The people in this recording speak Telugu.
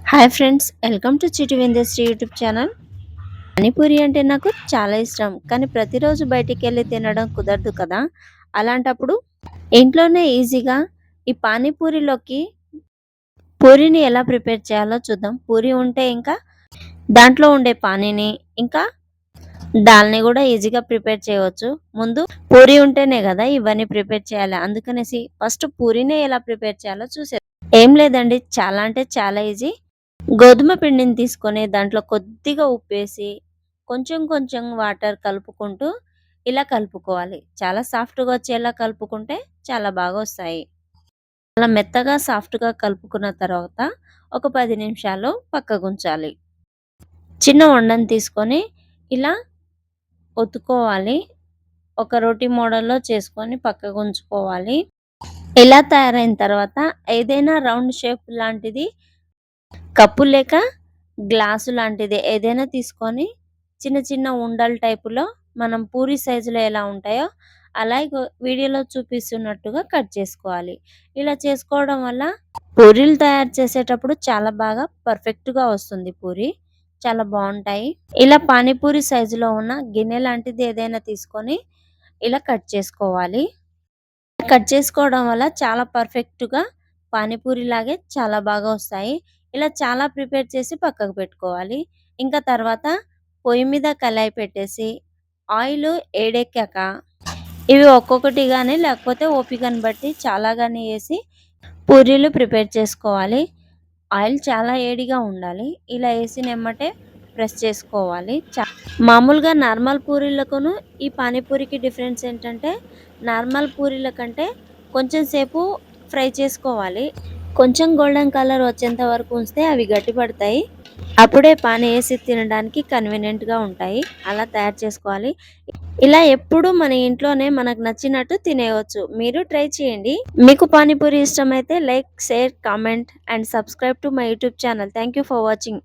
Hi friends, welcome to Chitti విందేశ్రీ YouTube channel. Panipuri అంటే నాకు చాలా ఇష్టం. కానీ ప్రతిరోజు బయటికెళ్ళి తినడం కుదరదు కదా! అలాంటప్పుడు ఇంట్లోనే ఈజీగా ఈ పానీపూరిలోకి పూరిని ఎలా ప్రిపేర్ చేయాలో చూద్దాం. పూరి ఉంటే ఇంకా దాంట్లో ఉండే పానీని, ఇంకా దాల్‌ని గూడా ఈజీగా ప్రిపేర్ చేయవచ్చు. ముందు పూరి ఉంటేనే గదా ఇవన్నీ ప్రిపేర్ చేయాలి. అందుకనేసి ఫస్ట్ పూరినే ఎలా ప్రిపేర్ చేయాలో ఏం లేదండి, చాలా అంటే చాలా ఈజీ. గోధుమ పిండిని తీసుకొని దాంట్లో కొద్దిగా ఉప్పేసి, కొంచెం కొంచెం వాటర్ కలుపుకుంటూ ఇలా కలుపుకోవాలి. చాలా సాఫ్ట్‌గా వచ్చేలా కలుపుకుంటే చాలా బాగా వస్తాయి. అలా మెత్తగా సాఫ్ట్‌గా కలుపుకున్న తర్వాత ఒక 10 నిమిషాలు పక్కగుంచాలి. చిన్న ఉండని తీసుకొని ఇలా ఒత్తుకోవాలి. ఒక రోటీ మోడల్‌లో చేసుకొని పక్కగుంచుకోవాలి. ఇలా తయారైన తర్వాత ఏదైనా రౌండ్ షేప్ లాంటిది, కప్పు లేక గ్లాసు లాంటిది ఏదైనా తీసుకొని చిన్న చిన్న ఉండల టైపులో మనం పూరి సైజులో ఎలా ఉంటాయో అలా వీడియోలో చూపిస్తున్నట్టుగా కట్ చేసుకోవాలి. ఇలా చేసుకోవడం వల్ల పూరీలు తయారు చేసేటప్పుడు చాలా బాగా పర్ఫెక్ట్‌గా వస్తుంది పూరి. చాలా బావుంటాయి. ఇలా పానీపూరి సైజులో ఉన్న గిన్నె లాంటిది ఏదైనా తీసుకొని ఇలా కట్ చేసుకోవాలి. కట్ చేసుకోవడం వల్ల చాలా పర్ఫెక్ట్‌గా పానీపూరిలాగే చాలా బాగా వస్తాయి. ఇలా చాలా ప్రిపేర్ చేసి పక్కకు పెట్టుకోవాలి. ఇంకా తర్వాత పొయ్యి మీద కళాయి పెట్టేసి ఆయిలు ఏడెక్కాక ఇవి ఒక్కొక్కటి గాని లేకపోతే ఓపికను బట్టి చాలా గాని ఏసి పూరీలు ప్రిపేర్ చేసుకోవాలి. ఆయిల్ చాలా ఏడిగా ఉండాలి. ఇలా ఏసినెమ్మటే ప్రెస్ చేసుకోవాలి. మామూలుగా నార్మల్ పూరీలకును ఈ పానీపూరికి డిఫరెన్స్ ఏంటంటే, నార్మల్ పూరీల కంటే కొంచెం సేపు ఫ్రై చేసుకోవాలి. కొంచెం గోల్డెన్ కలర్ వచ్చేంత వరకు ఉంచితే అవి గట్టిపడతాయి. అప్పుడే పానీ ఏసి తినడానికి కన్వీనియంట్‌గా ఉంటాయి. అలా తయారు చేసుకోవాలి. ఇలా ఎప్పుడు మన ఇంట్లోనే మనకు నచ్చినట్టు తినేయొచ్చు. మీరు ట్రై చేయండి. మీకు పానీపూరి ఇష్టమైతే like, share, comment and subscribe to my YouTube channel. Thank you for watching.